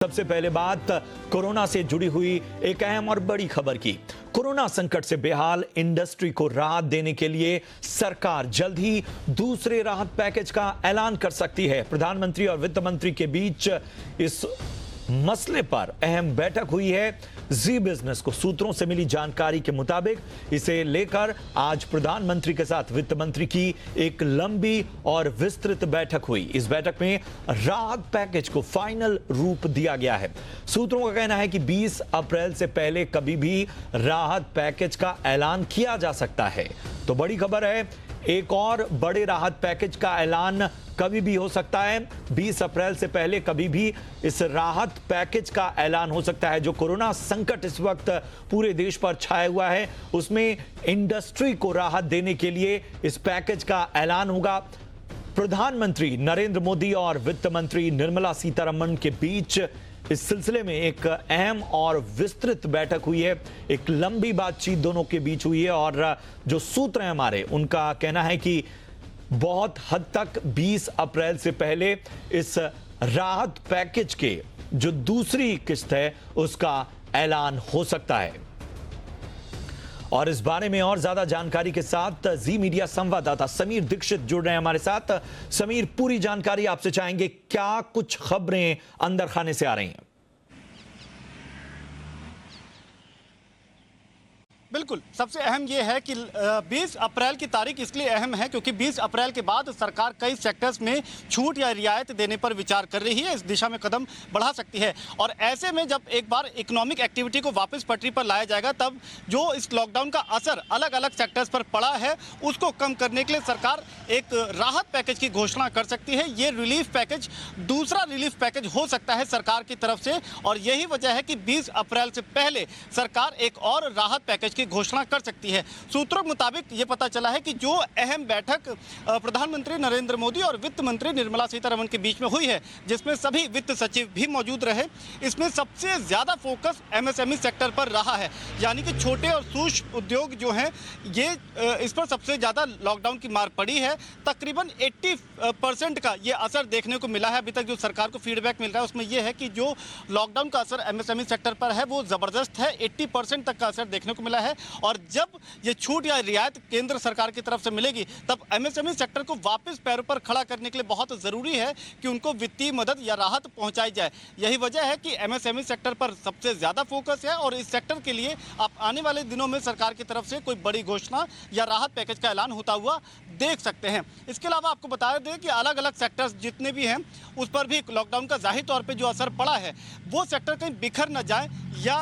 सबसे पहले बात कोरोना से जुड़ी हुई एक अहम और बड़ी खबर की। कोरोना संकट से बेहाल इंडस्ट्री को राहत देने के लिए सरकार जल्द ही दूसरे राहत पैकेज का ऐलान कर सकती है। प्रधानमंत्री और वित्त मंत्री के बीच इस मसले पर अहम बैठक हुई है। जी बिजनेस को सूत्रों से मिली जानकारी के मुताबिक इसे लेकर आज प्रधानमंत्री के साथ वित्त मंत्री की एक लंबी और विस्तृत बैठक हुई। इस बैठक में राहत पैकेज को फाइनल रूप दिया गया है। सूत्रों का कहना है कि 20 अप्रैल से पहले कभी भी राहत पैकेज का ऐलान किया जा सकता है। तो बड़ी खबर है, एक और बड़े राहत पैकेज का ऐलान कभी भी हो सकता है। 20 अप्रैल से पहले कभी भी इस राहत पैकेज का ऐलान हो सकता है। जो कोरोना संकट इस वक्त पूरे देश पर छाया हुआ है, उसमें इंडस्ट्री को राहत देने के लिए इस पैकेज का ऐलान होगा। प्रधानमंत्री नरेंद्र मोदी और वित्त मंत्री निर्मला सीतारमण के बीच इस सिलसिले में एक अहम और विस्तृत बैठक हुई है। एक लंबी बातचीत दोनों के बीच हुई है और जो सूत्र हैं हमारे, उनका कहना है कि बहुत हद तक 20 अप्रैल से पहले इस राहत पैकेज के जो दूसरी किस्त है उसका ऐलान हो सकता है। और इस बारे में और ज्यादा जानकारी के साथ जी मीडिया संवाददाता समीर दीक्षित जुड़ रहे हैं हमारे साथ। समीर, पूरी जानकारी आपसे चाहेंगे, क्या कुछ खबरें अंदर खाने से आ रही हैं? बिल्कुल, सबसे अहम ये है कि 20 अप्रैल की तारीख इसलिए अहम है क्योंकि 20 अप्रैल के बाद सरकार कई सेक्टर्स में छूट या रियायत देने पर विचार कर रही है, इस दिशा में कदम बढ़ा सकती है। और ऐसे में जब एक बार इकोनॉमिक एक्टिविटी को वापस पटरी पर लाया जाएगा, तब जो इस लॉकडाउन का असर अलग अलग सेक्टर्स पर पड़ा है उसको कम करने के लिए सरकार एक राहत पैकेज की घोषणा कर सकती है। ये रिलीफ पैकेज दूसरा रिलीफ पैकेज हो सकता है सरकार की तरफ से, और यही वजह है कि 20 अप्रैल से पहले सरकार एक और राहत पैकेज की घोषणा कर सकती है। सूत्रों के मुताबिक ये पता चला है कि जो अहम बैठक प्रधानमंत्री नरेंद्र मोदी और वित्त मंत्री निर्मला सीतारमण के बीच में हुई है, जिसमें सभी वित्त सचिव भी मौजूद रहे, इसमें सबसे ज्यादा फोकस एमएसएमई सेक्टर पर रहा है। यानी कि छोटे और सूक्ष्म उद्योग जो हैं, ये इस पर सबसे ज्यादा लॉकडाउन की मार पड़ी है। तकरीबन 80% का ये असर देखने को मिला है। अभी तक जो सरकार को फीडबैक मिल रहा है उसमें यह है कि जो लॉकडाउन का असर एमएसएमई सेक्टर पर है वो जबरदस्त है। 80% तक का असर देखने को मिला है। और जब ये छूट या रियायत केंद्र सरकार की तरफ से मिलेगी, तब एमएसएमई सेक्टर को वापस पैरों पर खड़ा करने के लिए बहुत जरूरी है कि उनको वित्तीय मदद या राहत पहुंचाई जाए। यही वजह है कि एमएसएमई सेक्टर पर सबसे ज्यादा फोकस है और इस सेक्टर के लिए आप आने वाले दिनों में सरकार की तरफ से कोई बड़ी घोषणा या राहत पैकेज का ऐलान होता हुआ देख सकते हैं। इसके अलावा आपको बता दें कि अलग अलग सेक्टर्स जितने भी हैं उस पर भी लॉकडाउन का जाहिर तौर पे जो असर पड़ा है, वो सेक्टर कहीं बिखर न जाए या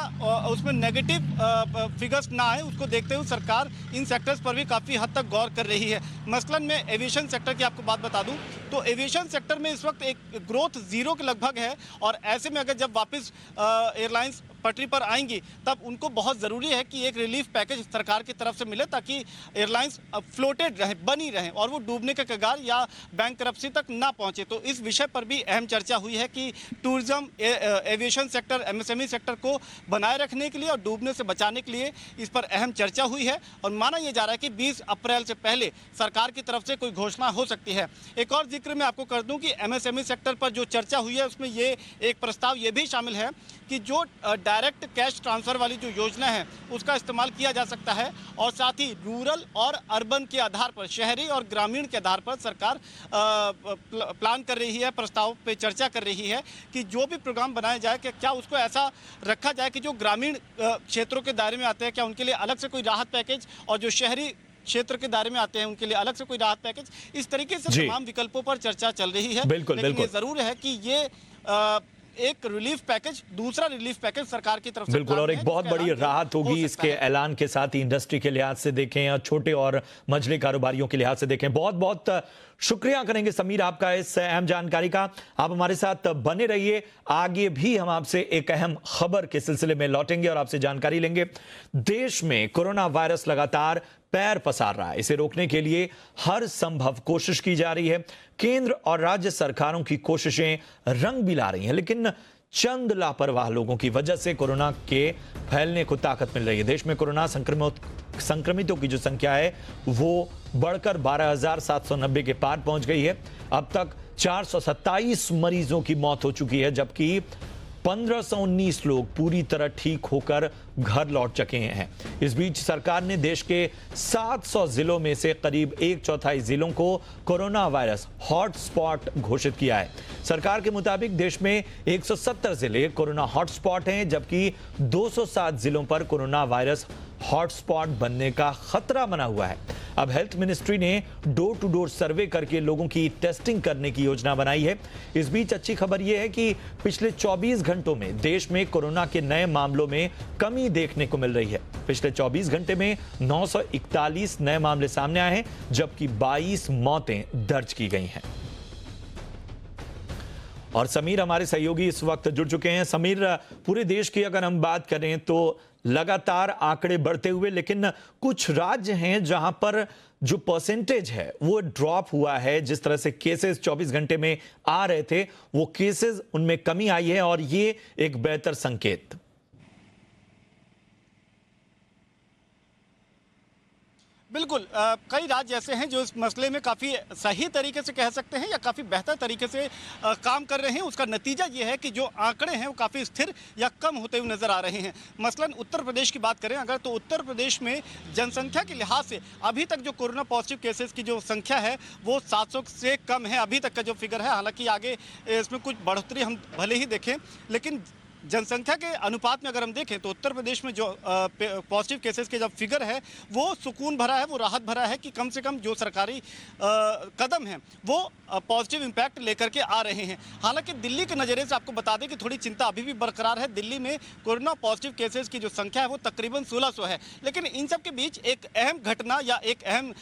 उसमें नेगेटिव फिगर्स ना आए, उसको देखते हुए सरकार इन सेक्टर्स पर भी काफ़ी हद तक गौर कर रही है। मसलन मैं एविएशन सेक्टर की आपको बात बता दूं तो एविएशन सेक्टर में इस वक्त एक ग्रोथ जीरो के लगभग है, और ऐसे में अगर जब वापस एयरलाइंस पटरी पर आएंगी तब उनको बहुत ज़रूरी है कि एक रिलीफ पैकेज सरकार की तरफ से मिले, ताकि एयरलाइंस फ्लोटेड रहे, बनी रहें और वो डूबने के कगार या बैंकरप्सी तक ना पहुंचे। तो इस विषय पर भी अहम चर्चा हुई है कि tourism, aviation sector, MSME sector को बनाए रखने के लिए और डूबने से बचाने के लिए इस पर अहम चर्चा हुई है। और माना यह जा रहा है कि 20 अप्रैल से पहले सरकार की तरफ से कोई घोषणा हो सकती है। एक और जिक्र मैं आपको कर दूं कि एमएसएमई सेक्टर पर जो चर्चा हुई है उसमें ये एक प्रस्ताव ये भी शामिल है कि जो डायरेक्ट कैश ट्रांसफर वाली जो योजना है उसका इस्तेमाल किया जा सकता है, और साथ ही रूरल और अर्बन के आधार पर, शहरी और ग्रामीण के आधार पर सरकार प्लान कर रही है, प्रस्ताव पे चर्चा कर रही है कि जो भी प्रोग्राम बनाया जाए कि क्या उसको ऐसा रखा जाए कि जो ग्रामीण क्षेत्रों के दायरे में आते हैं क्या उनके लिए अलग से कोई राहत पैकेज, और जो शहरी क्षेत्र के दायरे में आते हैं उनके लिए अलग से कोई राहत पैकेज। इस तरीके से तमाम विकल्पों पर चर्चा चल रही है। लेकिन ये जरूर है कि ये एक रिलीफ पैकेज, दूसरा रिलीफ पैकेज सरकार की तरफ से बिल्कुल, और एक बहुत बड़ी राहत होगी इसके ऐलान के साथ ही। इंडस्ट्री के लिहाज से देखें या छोटे और मझले कारोबारियों के लिहाज से देखें। बहुत बहुत शुक्रिया करेंगे समीर आपका इस अहम जानकारी का। आप हमारे साथ बने रहिए, आगे भी हम आपसे एक अहम खबर के सिलसिले में लौटेंगे और आपसे जानकारी लेंगे। देश में कोरोना वायरस लगातार पैर पसार रहा है। इसे रोकने के लिए हर संभव कोशिश की जा रही है। केंद्र और राज्य सरकारों की कोशिशें रंग भी ला रही हैं, लेकिन चंद लापरवाह लोगों की वजह से कोरोना के फैलने को ताकत मिल रही है। देश में कोरोना संक्रमितों की जो संख्या है वो बढ़कर 12,790 के पार पहुंच गई है। अब तक 427 मरीजों की मौत हो चुकी है, जबकि 1519 लोग पूरी तरह ठीक होकर घर लौट चुके हैं। इस बीच सरकार ने देश के 700 जिलों में से करीब 1/4 जिलों को कोरोना वायरस हॉटस्पॉट घोषित किया है। सरकार के मुताबिक देश में 170 जिले कोरोना हॉटस्पॉट हैं, जबकि 207 जिलों पर कोरोना वायरस हॉटस्पॉट बनने का खतरा बना हुआ है। अब हेल्थ मिनिस्ट्री ने डोर टू डोर सर्वे करके लोगों की टेस्टिंग करने की योजना बनाई है। इस बीच अच्छी खबर यह है कि पिछले 24 घंटों में देश में कोरोना के नए मामलों में कमी देखने को मिल रही है। पिछले 24 घंटे में 941 नए मामले सामने आए हैं, जबकि 22 मौतें दर्ज की गई हैं। और समीर हमारे सहयोगी इस वक्त जुड़ चुके हैं। समीर, पूरे देश की अगर हम बात करें तो लगातार आंकड़े बढ़ते हुए, लेकिन कुछ राज्य हैं जहां पर जो परसेंटेज है वो ड्रॉप हुआ है। जिस तरह से केसेस 24 घंटे में आ रहे थे, वो केसेस उनमें कमी आई है और ये एक बेहतर संकेत। बिल्कुल, कई राज्य ऐसे हैं जो इस मसले में काफ़ी सही तरीके से कह सकते हैं या काफ़ी बेहतर तरीके से काम कर रहे हैं। उसका नतीजा ये है कि जो आंकड़े हैं वो काफ़ी स्थिर या कम होते हुए नज़र आ रहे हैं। मसलन उत्तर प्रदेश की बात करें अगर, तो उत्तर प्रदेश में जनसंख्या के लिहाज से अभी तक जो कोरोना पॉजिटिव केसेस की जो संख्या है वो 700 से कम है, अभी तक का जो फिगर है। हालांकि आगे इसमें कुछ बढ़ोतरी हम भले ही देखें, लेकिन जनसंख्या के अनुपात में अगर हम देखें तो उत्तर प्रदेश में जो पॉजिटिव केसेस के जो फिगर है वो सुकून भरा है, वो राहत भरा है कि कम से कम जो सरकारी कदम हैं वो पॉजिटिव इम्पैक्ट लेकर के आ रहे हैं। हालांकि दिल्ली के नज़रिए से आपको बता दें कि थोड़ी चिंता अभी भी बरकरार है। दिल्ली में कोरोना पॉजिटिव केसेस की जो संख्या है वो तकरीबन 1600 है। लेकिन इन सब के बीच एक अहम घटना या एक अहम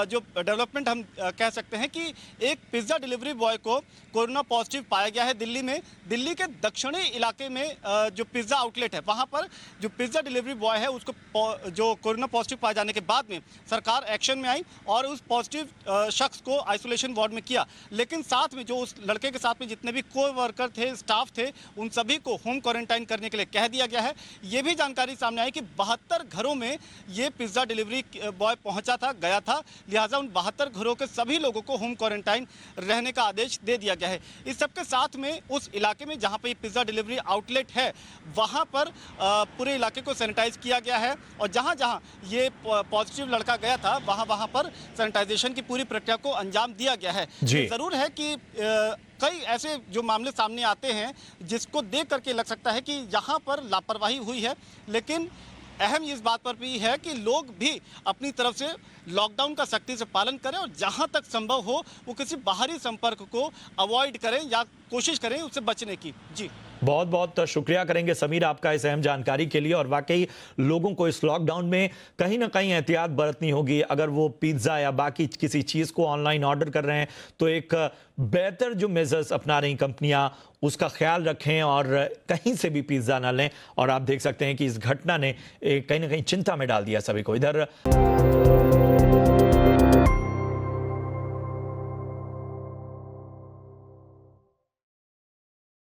जो डेवलपमेंट हम कह सकते हैं कि एक पिज़्ज़ा डिलीवरी बॉय को कोरोना पॉजिटिव पाया गया है दिल्ली में। दिल्ली के दक्षिणी इलाके में जो पिज़्ज़ा आउटलेट है वहाँ पर जो पिज़्ज़ा डिलीवरी बॉय है उसको जो कोरोना पॉजिटिव पाए जाने के बाद में सरकार एक्शन में आई और उस पॉजिटिव शख्स को आइसोलेशन वार्ड में किया। लेकिन साथ में जो उस लड़के के साथ में जितने भी को वर्कर थे, स्टाफ थे, उन सभी को होम क्वारंटाइन करने के लिए कह दिया गया है। ये भी जानकारी सामने आई कि 72 घरों में ये पिज़्ज़ा डिलीवरी बॉय पहुंचा था, गया था, लिहाजा उन 72 घरों के सभी लोगों को होम क्वारंटाइन रहने का आदेश दे दिया गया है। इस सबके साथ में उस इलाके में जहाँ पर ये पिज़्ज़ा डिलीवरी आउटलेट है वहां पर पूरे इलाके को सैनिटाइज किया गया है और जहां जहां ये पॉजिटिव लड़का गया था वहां पर सैनिटाइजेशन की पूरी प्रक्रिया को अंजाम दिया गया है। जरूर है कि कई ऐसे जो मामले सामने आते हैं जिसको देख करके लग सकता है कि यहाँ पर लापरवाही हुई है, लेकिन अहम इस बात पर भी है कि लोग भी अपनी तरफ से लॉकडाउन का सख्ती से पालन करें और जहां तक संभव हो वो किसी बाहरी संपर्क को अवॉइड करें या कोशिश करें उससे बचने की। जी, बहुत बहुत शुक्रिया करेंगे समीर आपका इस अहम जानकारी के लिए। और वाकई लोगों को इस लॉकडाउन में कहीं ना कहीं एहतियात बरतनी होगी। अगर वो पिज्ज़ा या बाकी किसी चीज़ को ऑनलाइन ऑर्डर कर रहे हैं तो एक बेहतर जो मेजर्स अपना रही कंपनियां उसका ख्याल रखें और कहीं से भी पिज्ज़ा ना लें। और आप देख सकते हैं कि इस घटना ने कहीं ना कहीं चिंता में डाल दिया सभी को। इधर